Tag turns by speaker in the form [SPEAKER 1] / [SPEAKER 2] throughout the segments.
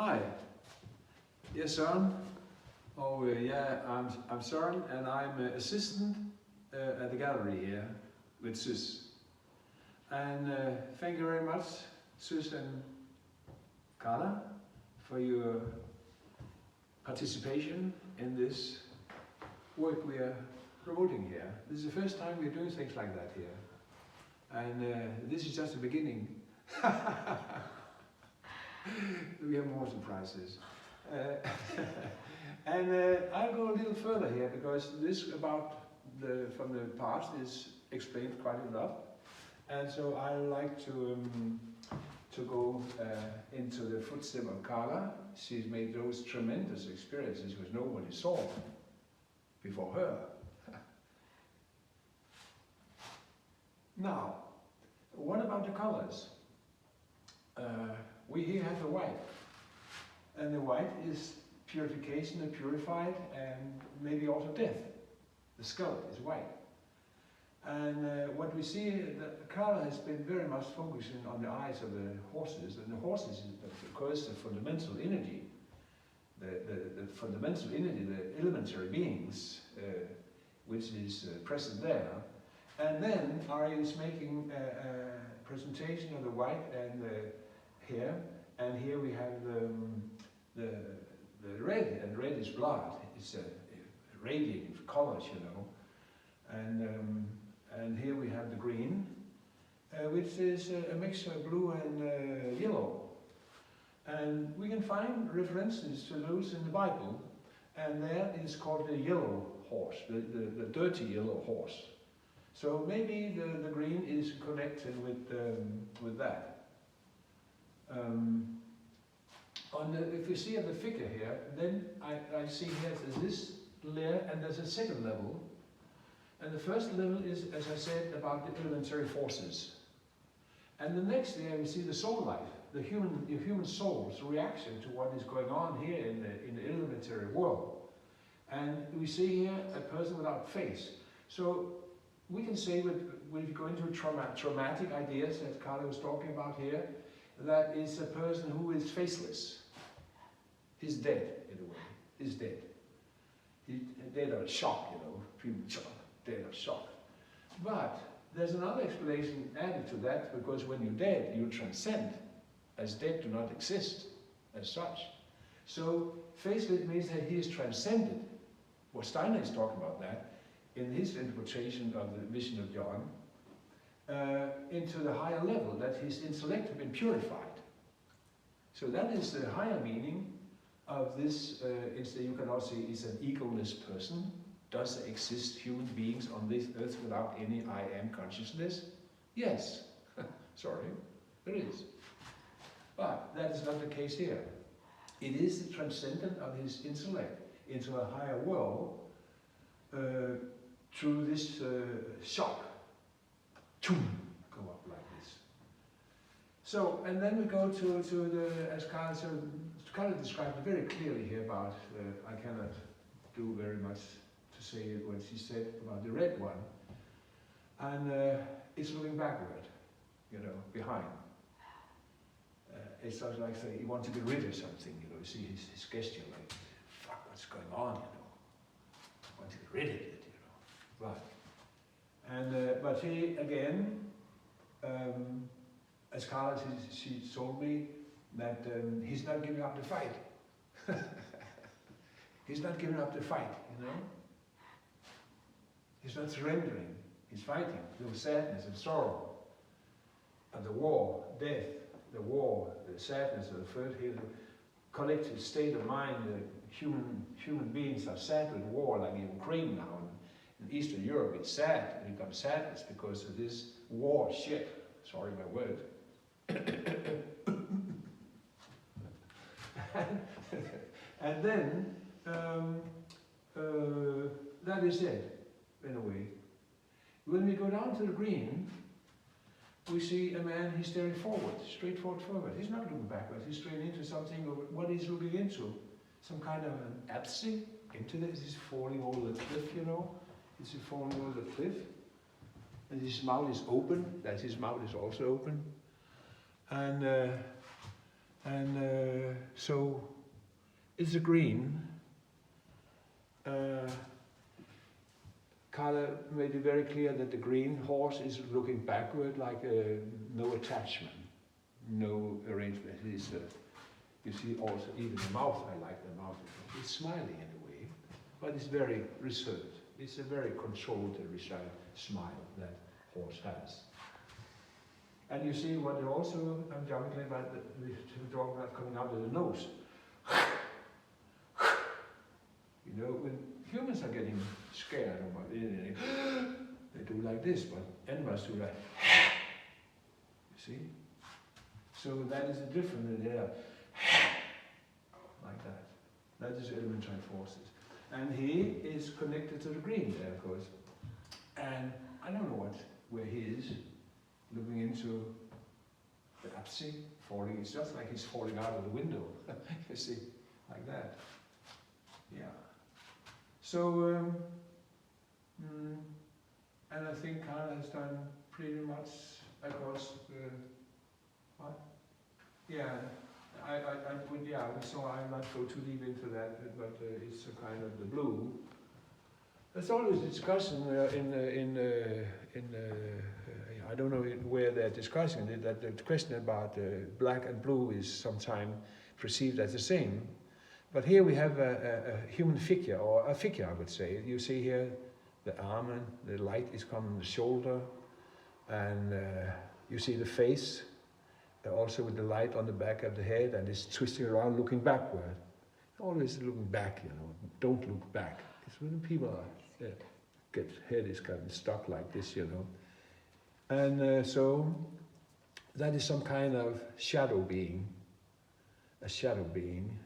[SPEAKER 1] Hej, jeg er Søren, og I'm Søren, and I'm assistant at the gallery here with Sys. And thank you very much, Sys and Carla, for your participation in this work we are promoting here. This is the first time we're doing things like that here. And this is just the beginning. We have more surprises. I'll go a little further here because this from the past is explained quite a lot. And so I like to go into the footsteps of Carla. She's made those tremendous experiences which nobody saw before her. Now, what about the colors? We here have the white, and the white is purification and purified, and maybe also death. The skull is white. And what we see, that Carla has been very much focusing on the eyes of the horses, and the horses, of course, the fundamental energy, the fundamental energy, the elementary beings, which is present there. And then Ari is making a presentation of the white and the hair, and here we have the red, and red is blood. It's a radiating colors, you know. And here we have the green, which is a mixture of blue and yellow. And we can find references to those in the Bible, and there is called the yellow horse, the dirty yellow horse. So maybe the green is connected with that. If you see at the figure here, then I see here there's this layer and there's a second level. And the first level is, as I said, about the elementary forces. And the next layer we see the soul life, the human soul's reaction to what is going on here in the elementary world. And we see here a person without face. So we can say, when we go into traumatic ideas that Carla was talking about here, that is a person who is faceless. He's dead, in a way. He's dead. He's dead of shock, you know, premature, dead of shock. But there's another explanation added to that, because when you're dead, you transcend, as dead do not exist, as such. So faceless means that he is transcended. Well, Steiner is talking about that in his interpretation of the vision of John, into the higher level, that his intellect has been purified. So that is the higher meaning of this. You can also say it's an egoless person. Does there exist human beings on this earth without any I am consciousness? Yes. Sorry, there is. But that is not the case here. It is the transcendent of his intellect into a higher world through this shock. Go up like this. So, and then we go to the, as Carla described it very clearly here about, I cannot do very much to say what she said about the red one. And it's looking backward, you know, behind. It's sort of like say, you want to get rid of something, you know, you see his gesture like, fuck, what's going on, you know. I want to get rid of it, you know. Right. And, but he, again, as Carla, she told me that he's not giving up the fight. He's not giving up the fight, you know. He's not surrendering. He's fighting through sadness and sorrow. And the war, death, the war, the sadness of the third here, the collective state of mind, the human beings are sad with war, like in Ukraine now. In Eastern Europe, it's sad. It becomes sadness because of this war shit. Sorry, my word. And then that is it, in a way. When we go down to the green, we see a man. He's staring forward, straight forward. He's not looking backwards. He's straight into something. What he's looking into, some kind of an apathy into this. He's falling over the cliff, you know. Is he falling over the cliff? And his mouth is open, that his mouth is also open. And And so it's a green. Carla made it very clear that the green horse is looking backward, like no attachment, no arrangement. You see also even the mouth, I like the mouth. It's smiling in a way, but it's very reserved. It's a very controlled and reserved smile that horse has. And you see what it also, I'm joking about the dog not coming out of the nose. You know, when humans are getting scared about anything, they do like this, but animals do like, you see? So that is a different, they are like that. That is elementary forces. And he is connected to the green there, of course. And I don't know where he is, looking into the Apsi, falling. It's just like he's falling out of the window, you see, like that. Yeah. So, and I think Carla has done pretty much across what? Yeah, I would, yeah, so I'll not go too deep into that, but it's a kind of the blue. There's always discussion I don't know where they're discussing it, that the question about black and blue is sometimes perceived as the same. But here we have a human figure, or a figure I would say. You see here the arm, and the light is coming the shoulder, and you see the face, also with the light on the back of the head, and it's twisting around looking backward. Always looking back, you know, don't look back. It's when people are, head is kind of stuck like this, you know. And so that is some kind of shadow being, a shadow being.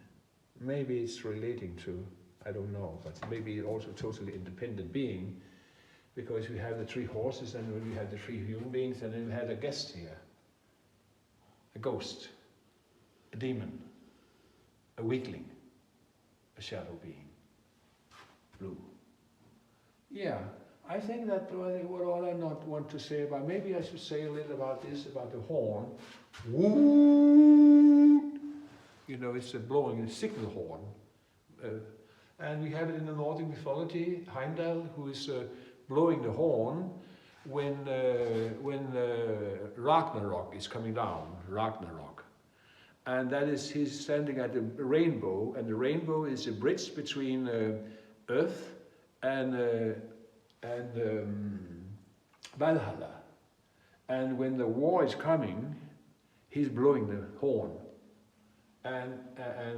[SPEAKER 1] Maybe it's relating to, I don't know, but maybe also totally independent being, because we have the three horses, and we have the three human beings, and then we had a guest here, a ghost, a demon, a weakling, a shadow being, blue. Yeah, I think that what all I not want to say about, maybe I should say a little about this, about the horn. Woo! You know, it's a blowing a signal horn. And we have it in the Nordic mythology, Heimdall, who is blowing the horn when Ragnarok is coming down, Ragnarok. And that is, he's standing at the rainbow, and the rainbow is a bridge between Earth and Valhalla. And when the war is coming, he's blowing the horn. And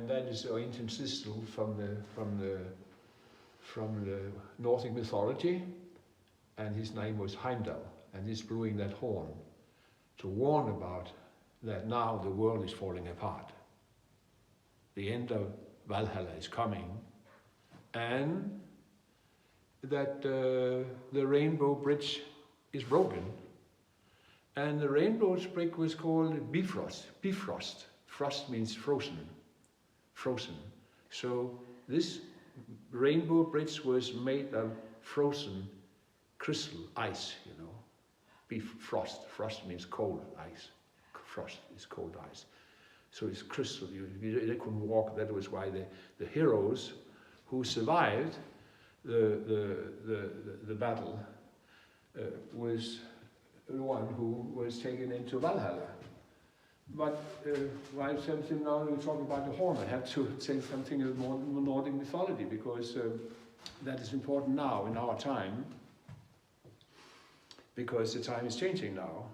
[SPEAKER 1] that is an ancient system from the Nordic mythology, and his name was Heimdall, and he's blowing that horn to warn about that now the world is falling apart. The end of Valhalla is coming, and that the rainbow bridge is broken. And the rainbow bridge was called Bifrost. Frost means frozen, frozen. So this rainbow bridge was made of frozen crystal ice, you know. Bifrost, frost means cold ice. Frost is cold ice. So it's crystal, they couldn't walk. That was why the heroes who survived the battle was the one who was taken into Valhalla. But while now we're talking about the horn, I have to say something of more Nordic mythology, because that is important now in our time, because the time is changing now.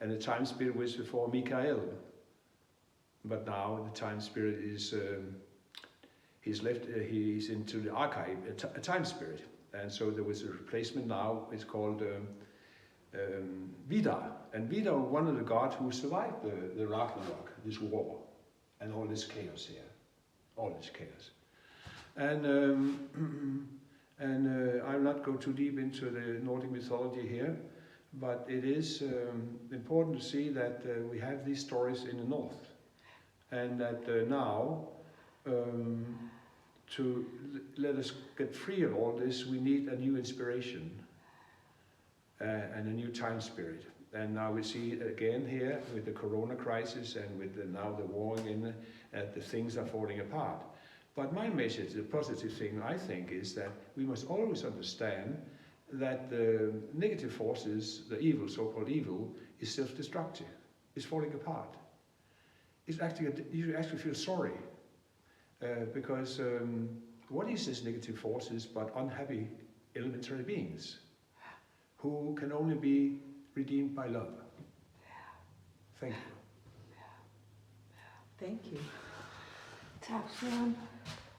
[SPEAKER 1] And the time spirit was before Mikael, but now the time spirit is, he's into the archive, a time spirit. And so there was a replacement now, it's called Vidar. And Vidar was one of the gods who survived the Ragnarok, this war, and all this chaos here, all this chaos. And I'll not go too deep into the Nordic mythology here, but it is important to see that we have these stories in the north, and that now, to let us get free of all this, we need a new inspiration and a new time spirit. And now we see it again here with the corona crisis and with now the war in, the things are falling apart. But my message, the positive thing I think, is that we must always understand that the negative forces, the evil, so-called evil, is self-destructive, is falling apart. It's actually, you actually feel sorry, because what is this negative forces but unhappy elementary beings who can only be redeemed by love. Thank you.
[SPEAKER 2] Thank you. Tak, Søren.